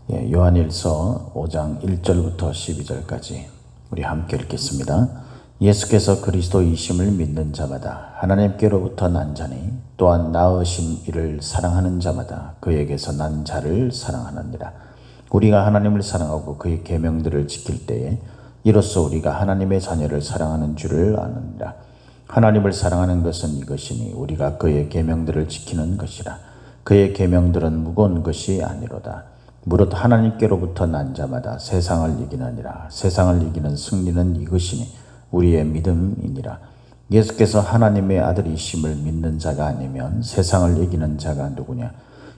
요한일서 5장 1절부터 12절까지 우리 함께 읽겠습니다. 예수께서 그리스도이심을 믿는 자마다 하나님께로부터 난 자니 또한 낳으신 이를 사랑하는 자마다 그에게서 난 자를 사랑하느니라. 우리가 하나님을 사랑하고 그의 계명들을 지킬 때에 이로써 우리가 하나님의 자녀를 사랑하는 줄을 아느니라. 하나님을 사랑하는 것은 이것이니 우리가 그의 계명들을 지키는 것이라. 그의 계명들은 무거운 것이 아니로다. 무릇 하나님께로부터 난 자마다 세상을 이기느니라. 세상을 이기는 승리는 이것이니 우리의 믿음이니라. 예수께서 하나님의 아들이심을 믿는 자가 아니면 세상을 이기는 자가 누구냐?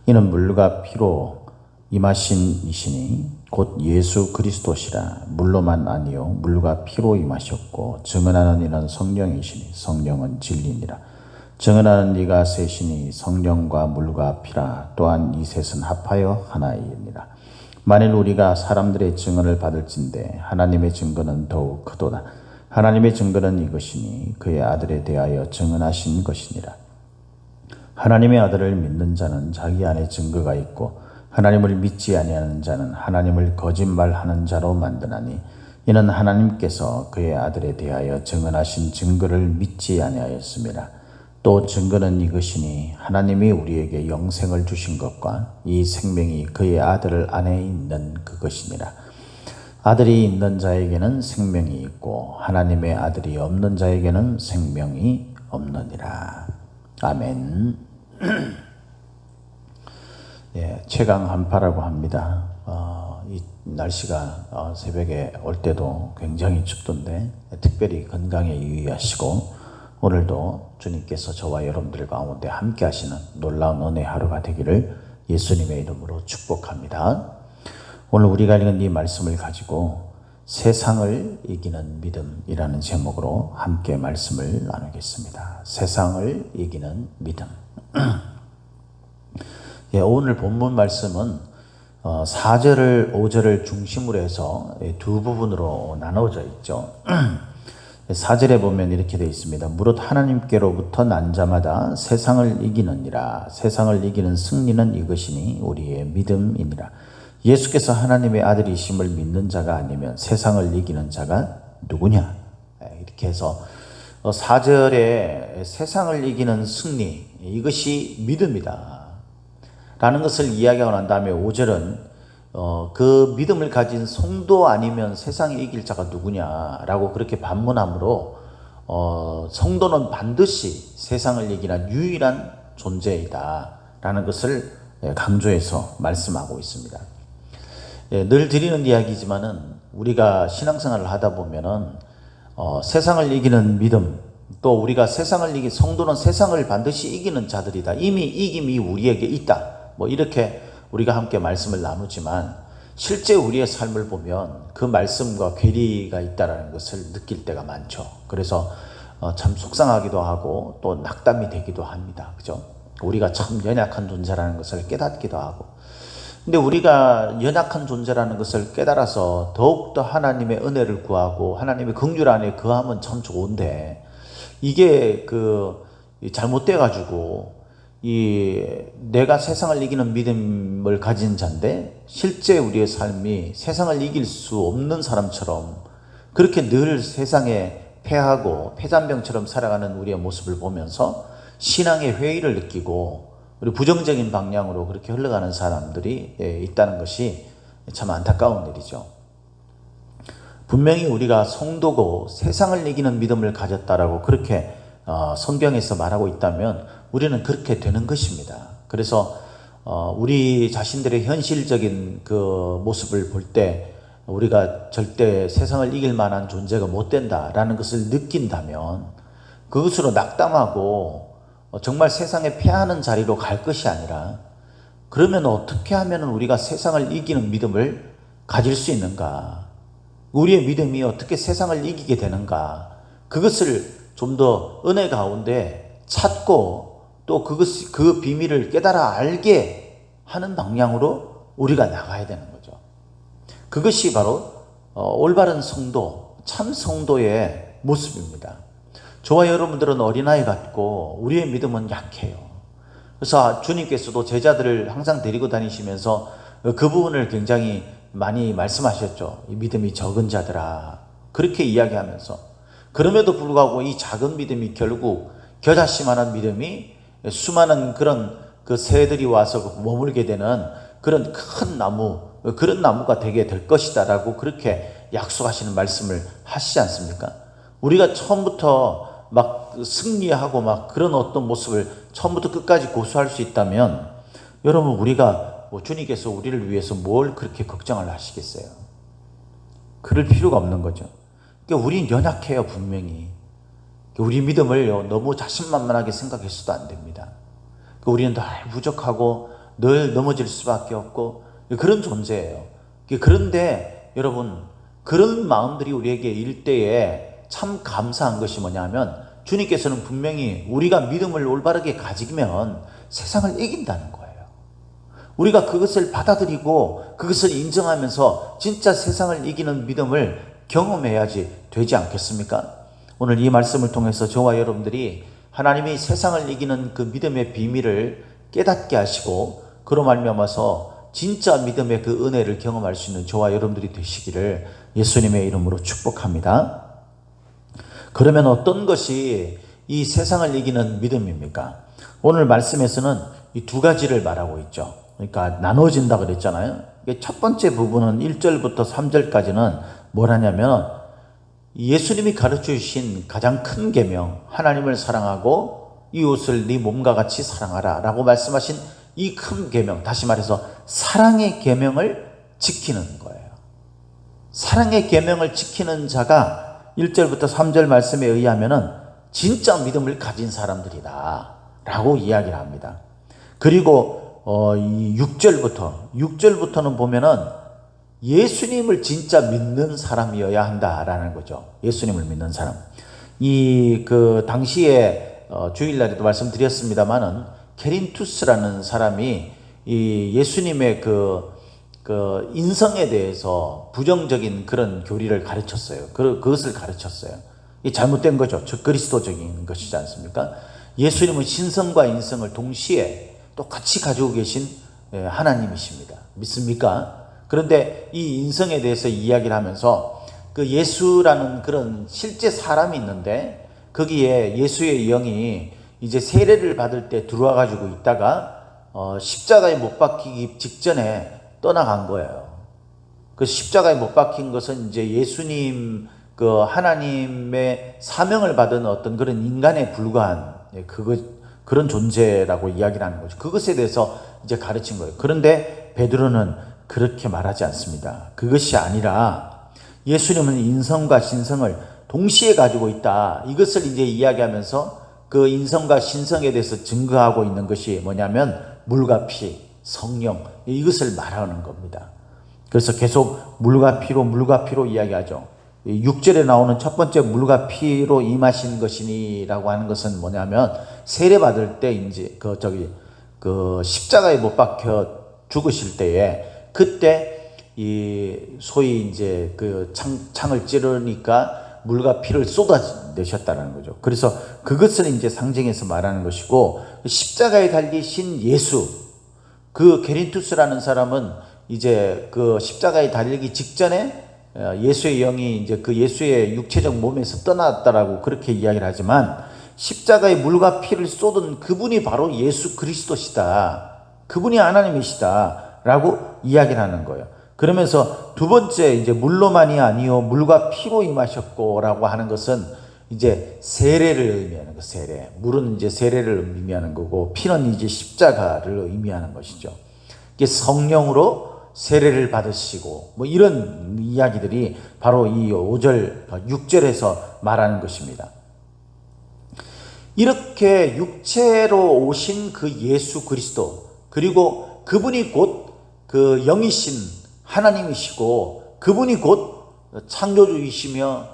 이는 물과 피로 임하신 이시니 곧 예수 그리스도시라. 물로만 아니요 물과 피로 임하셨고 증언하는 이는 성령이시니 성령은 진리니라. 증언하는 이가 셋이니 성령과 물과 피라. 또한 이 셋은 합하여 하나이니라. 만일 우리가 사람들의 증언을 받을진대 하나님의 증거는 더욱 크도다. 하나님의 증거는 이것이니 그의 아들에 대하여 증언하신 것이니라. 하나님의 아들을 믿는 자는 자기 안에 증거가 있고 하나님을 믿지 아니하는 자는 하나님을 거짓말하는 자로 만드나니 이는 하나님께서 그의 아들에 대하여 증언하신 증거를 믿지 아니하였습니다. 또 증거는 이것이니 하나님이 우리에게 영생을 주신 것과 이 생명이 그의 아들 안에 있는 그것이니라. 아들이 있는 자에게는 생명이 있고 하나님의 아들이 없는 자에게는 생명이 없느니라. 아멘. 최강 한파라고 합니다. 이 날씨가 새벽에 올 때도 굉장히 춥던데 특별히 건강에 유의하시고 오늘도 주님께서 저와 여러분들 가운데 함께 하시는 놀라운 은혜 하루가 되기를 예수님의 이름으로 축복합니다. 오늘 우리가 읽은 이 말씀을 가지고 세상을 이기는 믿음이라는 제목으로 함께 말씀을 나누겠습니다. 세상을 이기는 믿음. 오늘 본문 말씀은 4절을 5절을 중심으로 해서 두 부분으로 나눠져 있죠. 4절에 보면 이렇게 되어 있습니다. 무릇 하나님께로부터 난 자마다 세상을 이기느니라. 세상을 이기는 승리는 이것이니 우리의 믿음이니라. 예수께서 하나님의 아들이심을 믿는 자가 아니면 세상을 이기는 자가 누구냐? 이렇게 해서 4절에 세상을 이기는 승리, 이것이 믿음이다 라는 것을 이야기하고 난 다음에 5절은 그 믿음을 가진 성도 아니면 세상에 이길 자가 누구냐라고 그렇게 반문함으로 성도는 반드시 세상을 이기는 유일한 존재이다 라는 것을 강조해서 말씀하고 있습니다. 늘 드리는 이야기지만은 우리가 신앙생활을 하다 보면은 세상을 이기는 믿음, 또 우리가 세상을 성도는 세상을 반드시 이기는 자들이다. 이미 이김이 우리에게 있다. 이렇게 우리가 함께 말씀을 나누지만 실제 우리의 삶을 보면 그 말씀과 괴리가 있다는 것을 느낄 때가 많죠. 그래서 참 속상하기도 하고 또 낙담이 되기도 합니다. 그죠? 우리가 참 연약한 존재라는 것을 깨닫기도 하고. 근데 우리가 연약한 존재라는 것을 깨달아서 더욱더 하나님의 은혜를 구하고 하나님의 긍휼 안에 거하면 참 좋은데 이게 잘못돼 가지고 내가 세상을 이기는 믿음을 가진 자인데 실제 우리의 삶이 세상을 이길 수 없는 사람처럼 그렇게 늘 세상에 패하고 패잔병처럼 살아가는 우리의 모습을 보면서 신앙의 회의를 느끼고 우리 부정적인 방향으로 그렇게 흘러가는 사람들이 있다는 것이 참 안타까운 일이죠. 분명히 우리가 성도고 세상을 이기는 믿음을 가졌다라고 그렇게 성경에서 말하고 있다면 우리는 그렇게 되는 것입니다. 그래서 우리 자신들의 현실적인 그 모습을 볼 때 우리가 절대 세상을 이길 만한 존재가 못 된다라는 것을 느낀다면 그것으로 낙담하고 정말 세상에 패하는 자리로 갈 것이 아니라 그러면 어떻게 하면 우리가 세상을 이기는 믿음을 가질 수 있는가? 우리의 믿음이 어떻게 세상을 이기게 되는가? 그것을 좀 더 은혜 가운데 찾고 또 그 비밀을 깨달아 알게 하는 방향으로 우리가 나가야 되는 거죠. 그것이 바로 올바른 성도, 참 성도의 모습입니다. 저와 여러분들은 어린아이 같고 우리의 믿음은 약해요. 그래서 주님께서도 제자들을 항상 데리고 다니시면서 그 부분을 굉장히 많이 말씀하셨죠. 이 믿음이 적은 자들아, 그렇게 이야기하면서, 그럼에도 불구하고 이 작은 믿음이 결국 겨자씨만한 믿음이 수많은 그런 그 새들이 와서 머물게 되는 그런 큰 나무, 그런 나무가 되게 될 것이다 라고 그렇게 약속하시는 말씀을 하시지 않습니까? 우리가 처음부터 막 승리하고 막 그런 어떤 모습을 처음부터 끝까지 고수할 수 있다면, 여러분, 우리가 주님께서 우리를 위해서 뭘 그렇게 걱정을 하시겠어요? 그럴 필요가 없는 거죠. 그러니까 우리는 연약해요, 분명히. 우리 믿음을 너무 자신만만하게 생각해서도 안 됩니다. 우리는 늘 부족하고 늘 넘어질 수밖에 없고 그런 존재예요. 그런데 여러분, 그런 마음들이 우리에게 일때에 참 감사한 것이 뭐냐면, 주님께서는 분명히 우리가 믿음을 올바르게 가지면 세상을 이긴다는 거예요. 우리가 그것을 받아들이고 그것을 인정하면서 진짜 세상을 이기는 믿음을 경험해야지 되지 않겠습니까? 오늘 이 말씀을 통해서 저와 여러분들이 하나님이 세상을 이기는 그 믿음의 비밀을 깨닫게 하시고, 그로 말미암아서 진짜 믿음의 그 은혜를 경험할 수 있는 저와 여러분들이 되시기를 예수님의 이름으로 축복합니다. 그러면 어떤 것이 이 세상을 이기는 믿음입니까? 오늘 말씀에서는 이 두 가지를 말하고 있죠. 그러니까 나눠진다 그랬잖아요. 첫 번째 부분은 1절부터 3절까지는 뭘 하냐면, 예수님이 가르쳐 주신 가장 큰 계명, 하나님을 사랑하고 이웃을 네 몸과 같이 사랑하라 라고 말씀하신 이 큰 계명, 다시 말해서 사랑의 계명을 지키는 거예요. 사랑의 계명을 지키는 자가 1절부터 3절 말씀에 의하면은 진짜 믿음을 가진 사람들이다 라고 이야기를 합니다. 그리고 이 6절부터는 보면은 예수님을 진짜 믿는 사람이어야 한다라는 거죠. 예수님을 믿는 사람. 당시에 주일날에도 말씀드렸습니다만은 게린투스라는 사람이 이 예수님의 그 인성에 대해서 부정적인 그런 교리를 가르쳤어요. 그것을 가르쳤어요. 이 잘못된 거죠. 적그리스도적인 것이지 않습니까? 예수님은 신성과 인성을 동시에 똑같이 가지고 계신 하나님이십니다. 믿습니까? 그런데 이 인성에 대해서 이야기를 하면서 그 예수라는 그런 실제 사람이 있는데, 거기에 예수의 영이 이제 세례를 받을 때 들어와 가지고 있다가 십자가에 못 박히기 직전에 떠나간 거예요. 그 십자가에 못 박힌 것은 이제 예수님 그 하나님의 사명을 받은 어떤 그런 인간에 불과한 그런 존재라고 이야기를 하는 거죠. 그것에 대해서 이제 가르친 거예요. 그런데 베드로는 그렇게 말하지 않습니다. 그것이 아니라 예수님은 인성과 신성을 동시에 가지고 있다. 이것을 이제 이야기하면서 그 인성과 신성에 대해서 증거하고 있는 것이 뭐냐면 물과 피, 성령, 이것을 말하는 겁니다. 그래서 계속 물과 피로 이야기하죠. 6절에 나오는 첫 번째 물과 피로 임하신 것이니라고 하는 것은 뭐냐면, 세례 받을 때 이제 그 십자가에 못 박혀 죽으실 때에, 그때 소위 이제 그 창을 찌르니까 물과 피를 쏟아내셨다는 거죠. 그래서 그것을 이제 상징해서 말하는 것이고, 십자가에 달리신 예수, 그 게린투스라는 사람은 이제 그 십자가에 달리기 직전에 예수의 영이 이제 그 예수의 육체적 몸에서 떠났다라고 그렇게 이야기를 하지만, 십자가에 물과 피를 쏟은 그분이 바로 예수 그리스도시다. 그분이 하나님이시다. 라고 이야기를 하는 거예요. 그러면서 두 번째 이제 물로만이 아니요 물과 피로 임하셨고 라고 하는 것은 이제 세례를 의미하는 거. 세례. 물은 이제 세례를 의미하는 거고, 피는 이제 십자가를 의미하는 것이죠. 이게 성령으로 세례를 받으시고 뭐 이런 이야기들이 바로 이 5절, 6절에서 말하는 것입니다. 이렇게 육체로 오신 그 예수 그리스도, 그리고 그분이 곧 그 영이신 하나님이시고, 그분이 곧 창조주이시며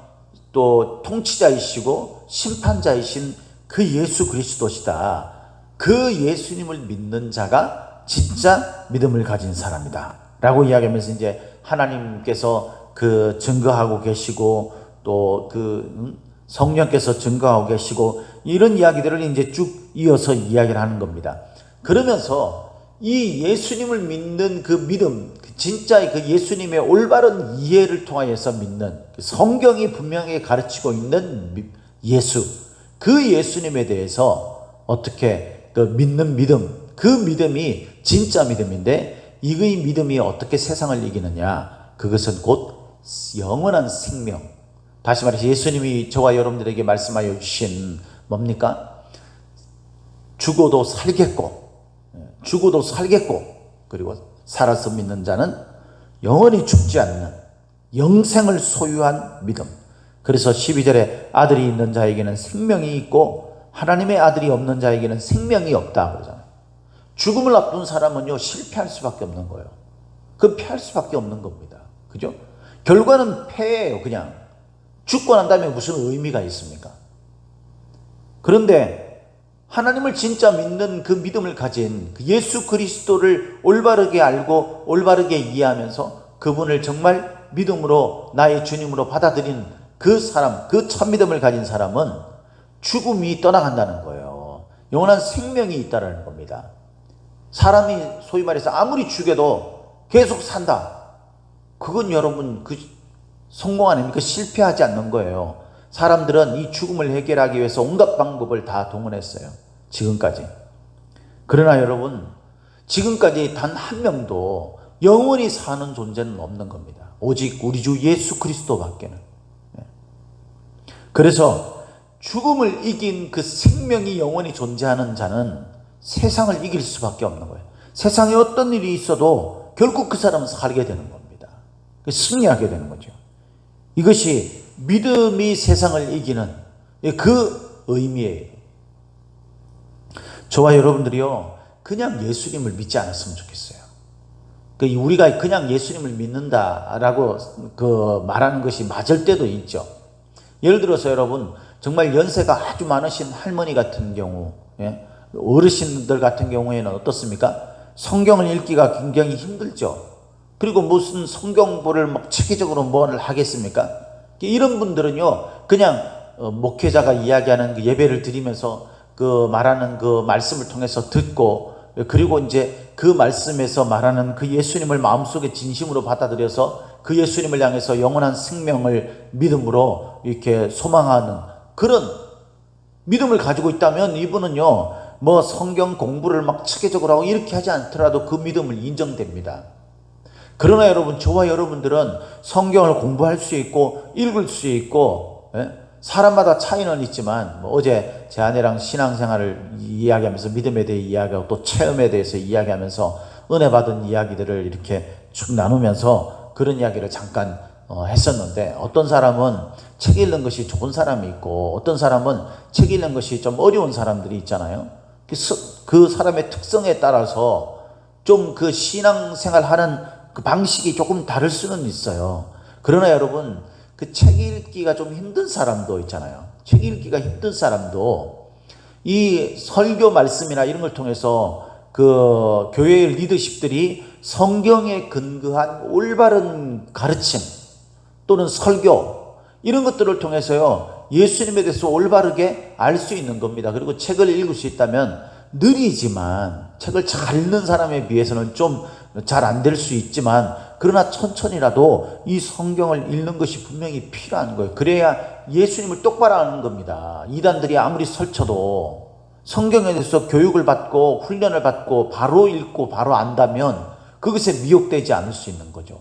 또 통치자이시고 심판자이신 그 예수 그리스도시다. 그 예수님을 믿는 자가 진짜 믿음을 가진 사람이다 라고 이야기하면서 이제 하나님께서 그 증거하고 계시고, 또 그 성령께서 증거하고 계시고, 이런 이야기들을 이제 쭉 이어서 이야기를 하는 겁니다. 그러면서 이 예수님을 믿는 그 믿음, 진짜 그 예수님의 올바른 이해를 통하여서 믿는, 성경이 분명히 가르치고 있는 예수, 그 예수님에 대해서 어떻게 그 믿는 믿음, 그 믿음이 진짜 믿음인데, 이의 믿음이 어떻게 세상을 이기느냐? 그것은 곧 영원한 생명. 다시 말해서 예수님이 저와 여러분들에게 말씀하여 주신 뭡니까? 죽어도 살겠고, 그리고 살아서 믿는 자는 영원히 죽지 않는 영생을 소유한 믿음. 그래서 12절에 아들이 있는 자에게는 생명이 있고 하나님의 아들이 없는 자에게는 생명이 없다 그러잖아요. 죽음을 앞둔 사람은요, 실패할 수밖에 없는 거예요. 그 피할 수밖에 없는 겁니다. 그죠? 결과는 패예요. 그냥 죽고 난 다음에 무슨 의미가 있습니까? 그런데 하나님을 진짜 믿는 그 믿음을 가진 그 예수 그리스도를 올바르게 알고 올바르게 이해하면서 그분을 정말 믿음으로 나의 주님으로 받아들인 그 사람, 그 참믿음을 가진 사람은 죽음이 떠나간다는 거예요. 영원한 생명이 있다는 겁니다. 사람이 소위 말해서 아무리 죽여도 계속 산다. 그건 여러분 그 성공 아닙니까? 실패하지 않는 거예요. 사람들은 이 죽음을 해결하기 위해서 온갖 방법을 다 동원했어요. 지금까지. 그러나 여러분, 지금까지 단 한 명도 영원히 사는 존재는 없는 겁니다. 오직 우리 주 예수 그리스도밖에는. 그래서 죽음을 이긴 그 생명이 영원히 존재하는 자는 세상을 이길 수밖에 없는 거예요. 세상에 어떤 일이 있어도 결국 그 사람은 살게 되는 겁니다. 승리하게 되는 거죠. 이것이 믿음이 세상을 이기는 그 의미예요. 저와 여러분들이요, 그냥 예수님을 믿지 않았으면 좋겠어요. 우리가 그냥 예수님을 믿는다라고 말하는 것이 맞을 때도 있죠. 예를 들어서 여러분, 정말 연세가 아주 많으신 할머니 같은 경우, 어르신들 같은 경우에는 어떻습니까? 성경을 읽기가 굉장히 힘들죠. 그리고 무슨 성경부를 막 체계적으로 뭘 하겠습니까? 이런 분들은요, 그냥 목회자가 이야기하는 그 예배를 드리면서 그 말하는 그 말씀을 통해서 듣고, 그리고 이제 그 말씀에서 말하는 그 예수님을 마음속에 진심으로 받아들여서 그 예수님을 향해서 영원한 생명을 믿음으로 이렇게 소망하는 그런 믿음을 가지고 있다면 이분은요, 뭐 성경 공부를 막 체계적으로 하고 이렇게 하지 않더라도 그 믿음을 인정됩니다. 그러나 여러분, 저와 여러분들은 성경을 공부할 수 있고 읽을 수 있고, 사람마다 차이는 있지만, 어제 제 아내랑 신앙생활을 이야기하면서 믿음에 대해 이야기하고 또 체험에 대해서 이야기하면서 은혜 받은 이야기들을 이렇게 쭉 나누면서 그런 이야기를 잠깐 했었는데, 어떤 사람은 책 읽는 것이 좋은 사람이 있고 어떤 사람은 책 읽는 것이 좀 어려운 사람들이 있잖아요. 그 사람의 특성에 따라서 좀 그 신앙생활 하는 그 방식이 조금 다를 수는 있어요. 그러나 여러분, 그 책 읽기가 좀 힘든 사람도 있잖아요. 책 읽기가 힘든 사람도 이 설교 말씀이나 이런 걸 통해서 그 교회의 리더십들이 성경에 근거한 올바른 가르침 또는 설교 이런 것들을 통해서요, 예수님에 대해서 올바르게 알 수 있는 겁니다. 그리고 책을 읽을 수 있다면 느리지만, 책을 잘 읽는 사람에 비해서는 좀 잘 안 될 수 있지만, 그러나 천천히라도 이 성경을 읽는 것이 분명히 필요한 거예요. 그래야 예수님을 똑바로 아는 겁니다. 이단들이 아무리 설쳐도 성경에 대해서 교육을 받고 훈련을 받고 바로 읽고 바로 안다면 그것에 미혹되지 않을 수 있는 거죠.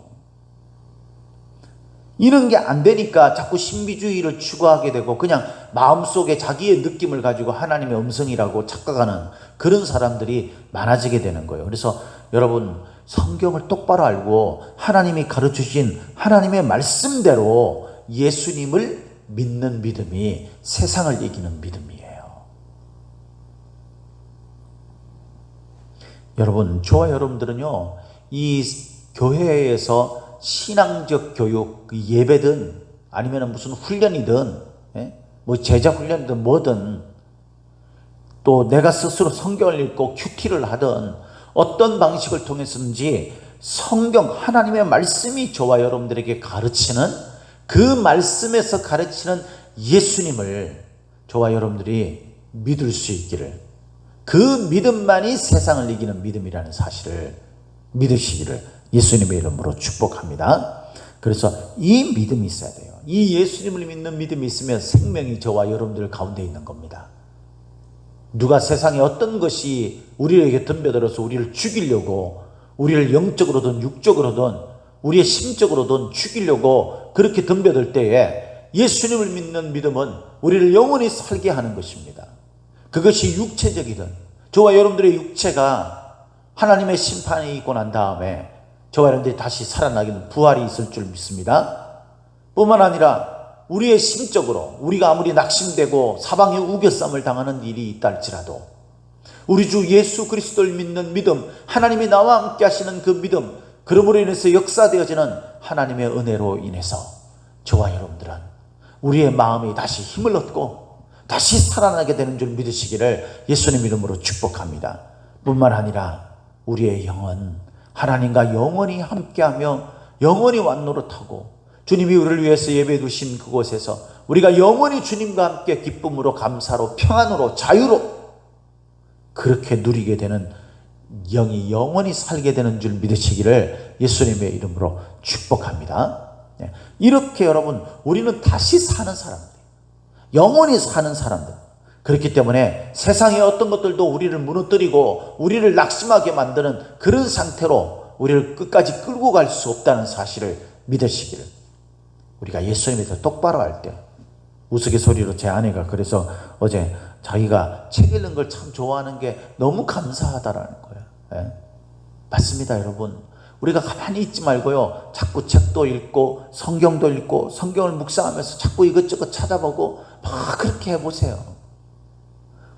이런 게 안 되니까 자꾸 신비주의를 추구하게 되고 그냥 마음속에 자기의 느낌을 가지고 하나님의 음성이라고 착각하는 그런 사람들이 많아지게 되는 거예요. 그래서 여러분, 성경을 똑바로 알고 하나님이 가르치신 하나님의 말씀대로 예수님을 믿는 믿음이 세상을 이기는 믿음이에요. 여러분, 저와 여러분들은요, 이 교회에서 신앙적 교육, 예배든 아니면 무슨 훈련이든, 뭐 제자 훈련이든 뭐든, 또 내가 스스로 성경을 읽고 큐티를 하든 어떤 방식을 통해서든지 성경, 하나님의 말씀이 저와 여러분들에게 가르치는 그 말씀에서 가르치는 예수님을 저와 여러분들이 믿을 수 있기를, 그 믿음만이 세상을 이기는 믿음이라는 사실을 믿으시기를 예수님의 이름으로 축복합니다. 그래서 이 믿음이 있어야 돼요. 이 예수님을 믿는 믿음이 있으면 생명이 저와 여러분들 가운데 있는 겁니다. 누가 세상에 어떤 것이 우리에게 덤벼들어서 우리를 죽이려고, 우리를 영적으로든 육적으로든 우리의 심적으로든 죽이려고 그렇게 덤벼들 때에 예수님을 믿는 믿음은 우리를 영원히 살게 하는 것입니다. 그것이 육체적이든, 저와 여러분들의 육체가 하나님의 심판이 있고 난 다음에 저와 여러분들이 다시 살아나기는 부활이 있을 줄 믿습니다. 뿐만 아니라 우리의 심적으로 우리가 아무리 낙심되고 사방에 우겨쌈을 당하는 일이 있다 할지라도 우리 주 예수 그리스도를 믿는 믿음, 하나님이 나와 함께 하시는 그 믿음, 그러므로 인해서 역사되어지는 하나님의 은혜로 인해서 저와 여러분들은 우리의 마음이 다시 힘을 얻고 다시 살아나게 되는 줄 믿으시기를 예수님 이름으로 축복합니다. 뿐만 아니라 우리의 영은 하나님과 영원히 함께하며 영원히 완노릇하고 주님이 우리를 위해서 예배해 두신 그곳에서 우리가 영원히 주님과 함께 기쁨으로, 감사로, 평안으로, 자유로 그렇게 누리게 되는, 영이 영원히 살게 되는 줄 믿으시기를 예수님의 이름으로 축복합니다. 이렇게 여러분, 우리는 다시 사는 사람들, 영원히 사는 사람들. 그렇기 때문에 세상의 어떤 것들도 우리를 무너뜨리고 우리를 낙심하게 만드는 그런 상태로 우리를 끝까지 끌고 갈 수 없다는 사실을 믿으시기를. 우리가 예수님에 대해서 똑바로 할 때, 우스갯소리로 제 아내가 그래서 어제 자기가 책 읽는 걸 참 좋아하는 게 너무 감사하다라는 거예요. 예? 맞습니다, 여러분. 우리가 가만히 있지 말고요, 자꾸 책도 읽고 성경도 읽고 성경을 묵상하면서 자꾸 이것저것 찾아보고 막 그렇게 해보세요.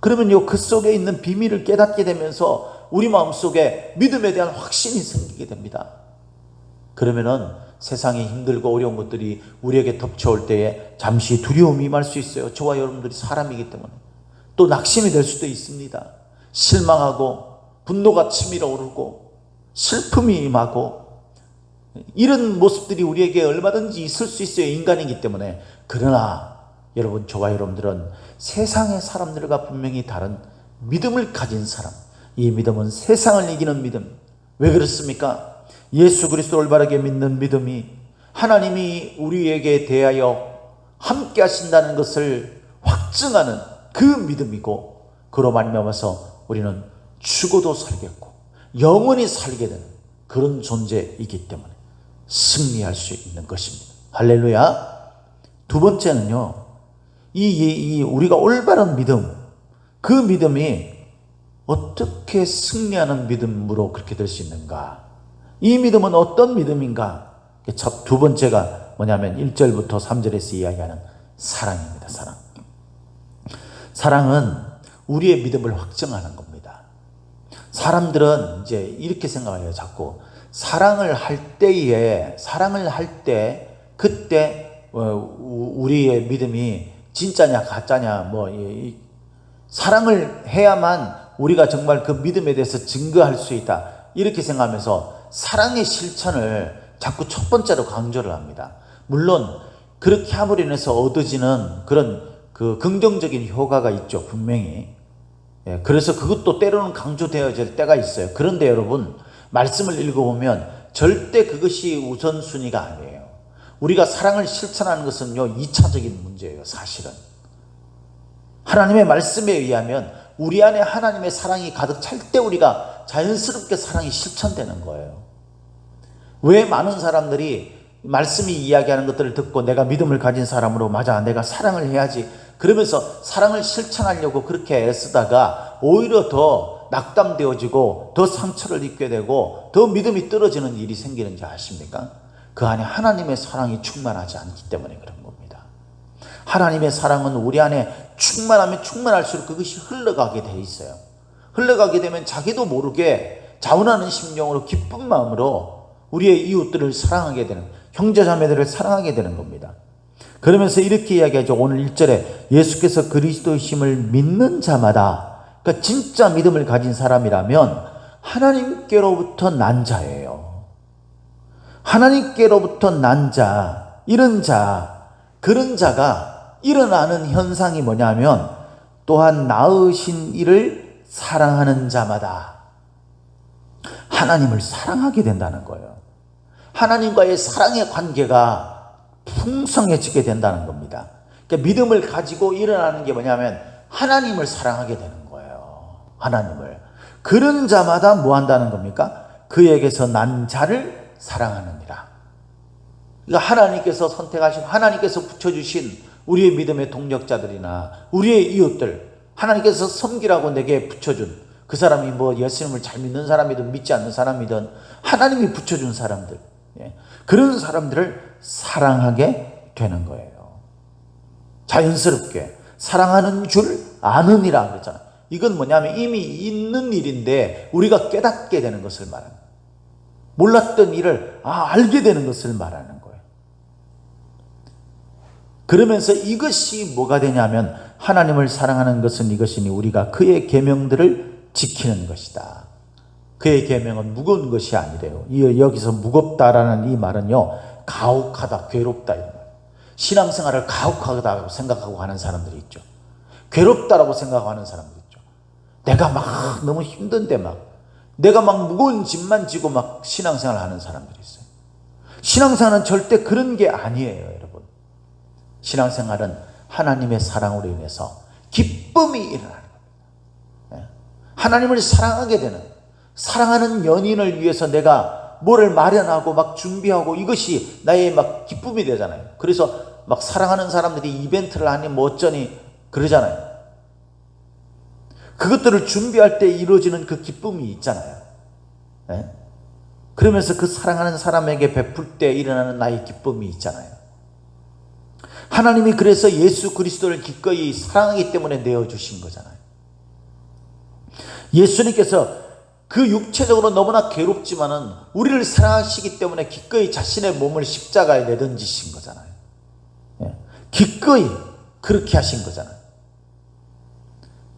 그러면요, 그 속에 있는 비밀을 깨닫게 되면서 우리 마음속에 믿음에 대한 확신이 생기게 됩니다. 그러면은 세상에 힘들고 어려운 것들이 우리에게 덮쳐올 때에 잠시 두려움이 임할 수 있어요. 저와 여러분들이 사람이기 때문에. 또 낙심이 될 수도 있습니다. 실망하고 분노가 치밀어 오르고 슬픔이 임하고 이런 모습들이 우리에게 얼마든지 있을 수 있어요. 인간이기 때문에. 그러나 여러분, 저와 여러분들은 세상의 사람들과 분명히 다른 믿음을 가진 사람, 이 믿음은 세상을 이기는 믿음. 왜 그렇습니까? 예수 그리스도를 바르게 믿는 믿음이 하나님이 우리에게 대하여 함께 하신다는 것을 확증하는 그 믿음이고, 그로 말미암아서 우리는 죽어도 살겠고 영원히 살게 되는 그런 존재이기 때문에 승리할 수 있는 것입니다. 할렐루야. 두 번째는요, 우리가 올바른 믿음, 그 믿음이 어떻게 승리하는 믿음으로 그렇게 될 수 있는가? 이 믿음은 어떤 믿음인가? 두 번째가 뭐냐면 1절부터 3절에서 이야기하는 사랑입니다. 사랑. 사랑은 우리의 믿음을 확증하는 겁니다. 사람들은 이제 이렇게 생각해요. 자꾸 사랑을 할 때 그때 우리의 믿음이 진짜냐 가짜냐, 사랑을 해야만 우리가 정말 그 믿음에 대해서 증거할 수 있다, 이렇게 생각하면서 사랑의 실천을 자꾸 첫 번째로 강조를 합니다. 물론 그렇게 함으로 인해서 얻어지는 그런 그 긍정적인 효과가 있죠, 분명히. 그래서 그것도 때로는 강조되어질 때가 있어요. 그런데 여러분, 말씀을 읽어보면 절대 그것이 우선순위가 아니에요. 우리가 사랑을 실천하는 것은요, 2차적인 문제예요. 사실은 하나님의 말씀에 의하면 우리 안에 하나님의 사랑이 가득 찰 때 우리가 자연스럽게 사랑이 실천되는 거예요. 왜 많은 사람들이 말씀이 이야기하는 것들을 듣고 내가 믿음을 가진 사람으로, 맞아, 내가 사랑을 해야지, 그러면서 사랑을 실천하려고 그렇게 애쓰다가 오히려 더 낙담되어지고 더 상처를 입게 되고 더 믿음이 떨어지는 일이 생기는지 아십니까? 그 안에 하나님의 사랑이 충만하지 않기 때문에 그런 겁니다. 하나님의 사랑은 우리 안에 충만하면 충만할수록 그것이 흘러가게 돼 있어요. 흘러가게 되면 자기도 모르게 자원하는 심령으로, 기쁜 마음으로 우리의 이웃들을 사랑하게 되는, 형제자매들을 사랑하게 되는 겁니다. 그러면서 이렇게 이야기하죠. 오늘 1절에 예수께서 그리스도이심을 믿는 자마다, 그러니까 진짜 믿음을 가진 사람이라면 하나님께로부터 난 자예요. 하나님께로부터 난 자, 이런 자, 그런 자가 일어나는 현상이 뭐냐면, 또한 낳으신 이를 사랑하는 자마다 하나님을 사랑하게 된다는 거예요. 하나님과의 사랑의 관계가 풍성해지게 된다는 겁니다. 그러니까 믿음을 가지고 일어나는 게 뭐냐면 하나님을 사랑하게 되는 거예요. 하나님을. 그런 자마다 뭐 한다는 겁니까? 그에게서 난 자를 사랑하느니라. 그러니까 하나님께서 선택하신, 하나님께서 붙여주신 우리의 믿음의 동력자들이나 우리의 이웃들, 하나님께서 섬기라고 내게 붙여준 그 사람이 뭐 예수님을 잘 믿는 사람이든 믿지 않는 사람이든 하나님이 붙여준 사람들, 그런 사람들을 사랑하게 되는 거예요. 자연스럽게 사랑하는 줄 아느니라 그랬잖아요. 이건 뭐냐면 이미 있는 일인데 우리가 깨닫게 되는 것을 말합니다. 몰랐던 일을 알게 되는 것을 말하는 거예요. 그러면서 이것이 뭐가 되냐면 하나님을 사랑하는 것은 이것이니 우리가 그의 계명들을 지키는 것이다. 그의 계명은 무거운 것이 아니래요. 여기서 무겁다라는 이 말은요, 가혹하다, 괴롭다 이런 거예요. 신앙생활을 가혹하다고 생각하고 하는 사람들이 있죠. 괴롭다라고 생각하는 사람들이 있죠. 내가 막 너무 힘든데 내가 막 무거운 짐만 지고 막 신앙생활을 하는 사람들이 있어요. 신앙생활은 절대 그런 게 아니에요, 여러분. 신앙생활은 하나님의 사랑으로 인해서 기쁨이 일어나는 겁니다. 하나님을 사랑하게 되는, 사랑하는 연인을 위해서 내가 뭐를 마련하고 막 준비하고 이것이 나의 막 기쁨이 되잖아요. 그래서 막 사랑하는 사람들이 이벤트를 하니 뭐 어쩌니 그러잖아요. 그것들을 준비할 때 이루어지는 그 기쁨이 있잖아요. 그러면서 그 사랑하는 사람에게 베풀 때 일어나는 나의 기쁨이 있잖아요. 하나님이 그래서 예수 그리스도를 기꺼이 사랑하기 때문에 내어주신 거잖아요. 예수님께서 그 육체적으로 너무나 괴롭지만은 우리를 사랑하시기 때문에 기꺼이 자신의 몸을 십자가에 내던지신 거잖아요. 기꺼이 그렇게 하신 거잖아요.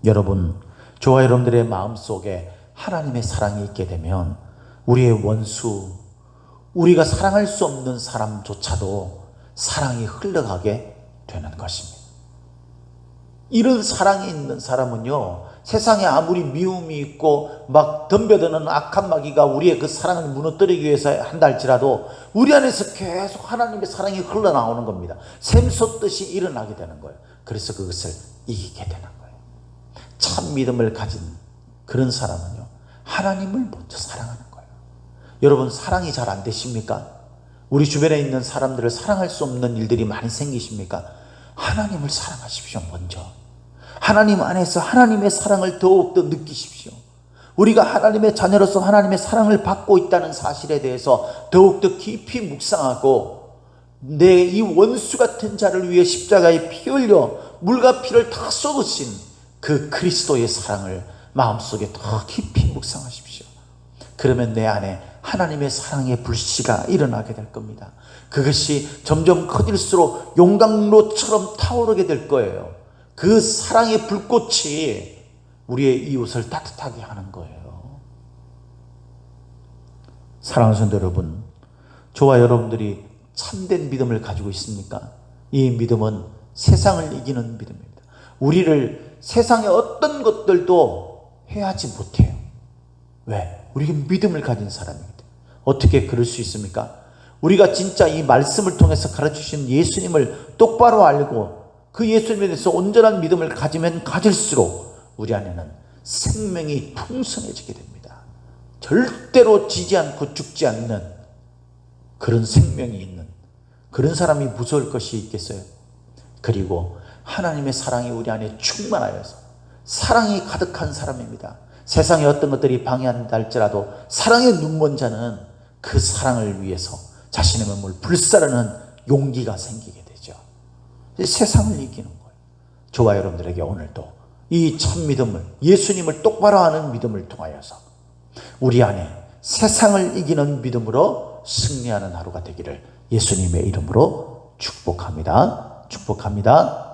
여러분, 저와 여러분들의 마음속에 하나님의 사랑이 있게 되면 우리의 원수, 우리가 사랑할 수 없는 사람조차도 사랑이 흘러가게 되는 것입니다. 이런 사랑이 있는 사람은요, 세상에 아무리 미움이 있고 막 덤벼드는 악한 마귀가 우리의 그 사랑을 무너뜨리기 위해서 한다 할지라도 우리 안에서 계속 하나님의 사랑이 흘러나오는 겁니다. 샘솟듯이 일어나게 되는 거예요. 그래서 그것을 이기게 되는 거예요. 참 믿음을 가진 그런 사람은요, 하나님을 먼저 사랑하는 거예요. 여러분, 사랑이 잘 안 되십니까? 우리 주변에 있는 사람들을 사랑할 수 없는 일들이 많이 생기십니까? 하나님을 사랑하십시오. 먼저 하나님 안에서 하나님의 사랑을 더욱더 느끼십시오. 우리가 하나님의 자녀로서 하나님의 사랑을 받고 있다는 사실에 대해서 더욱더 깊이 묵상하고 내 이 원수 같은 자를 위해 십자가에 피 흘려 물과 피를 다 쏟으신 그 그리스도의 사랑을 마음속에 더 깊이 묵상하십시오. 그러면 내 안에 하나님의 사랑의 불씨가 일어나게 될 겁니다. 그것이 점점 커질수록 용광로처럼 타오르게 될 거예요. 그 사랑의 불꽃이 우리의 이웃을 따뜻하게 하는 거예요. 사랑하는 성도 여러분, 저와 여러분들이 참된 믿음을 가지고 있습니까? 이 믿음은 세상을 이기는 믿음입니다. 우리를 세상의 어떤 것들도 해하지 못해요. 왜? 우리가 믿음을 가진 사람이기 때문에. 어떻게 그럴 수 있습니까? 우리가 진짜 이 말씀을 통해서 가르치신 예수님을 똑바로 알고 그 예수님에 대해서 온전한 믿음을 가지면 가질수록 우리 안에는 생명이 풍성해지게 됩니다. 절대로 지지 않고 죽지 않는 그런 생명이 있는 그런 사람이 무서울 것이 있겠어요? 그리고 하나님의 사랑이 우리 안에 충만하여서 사랑이 가득한 사람입니다. 세상의 어떤 것들이 방해한다 할지라도 사랑의 눈먼 자는 그 사랑을 위해서 자신의 몸을 불사르는 용기가 생기게 되죠. 세상을 이기는 거예요. 저와 여러분들에게 오늘도 이 참 믿음을, 예수님을 똑바로 아는 믿음을 통하여서 우리 안에 세상을 이기는 믿음으로 승리하는 하루가 되기를 예수님의 이름으로 축복합니다. 축복합니다.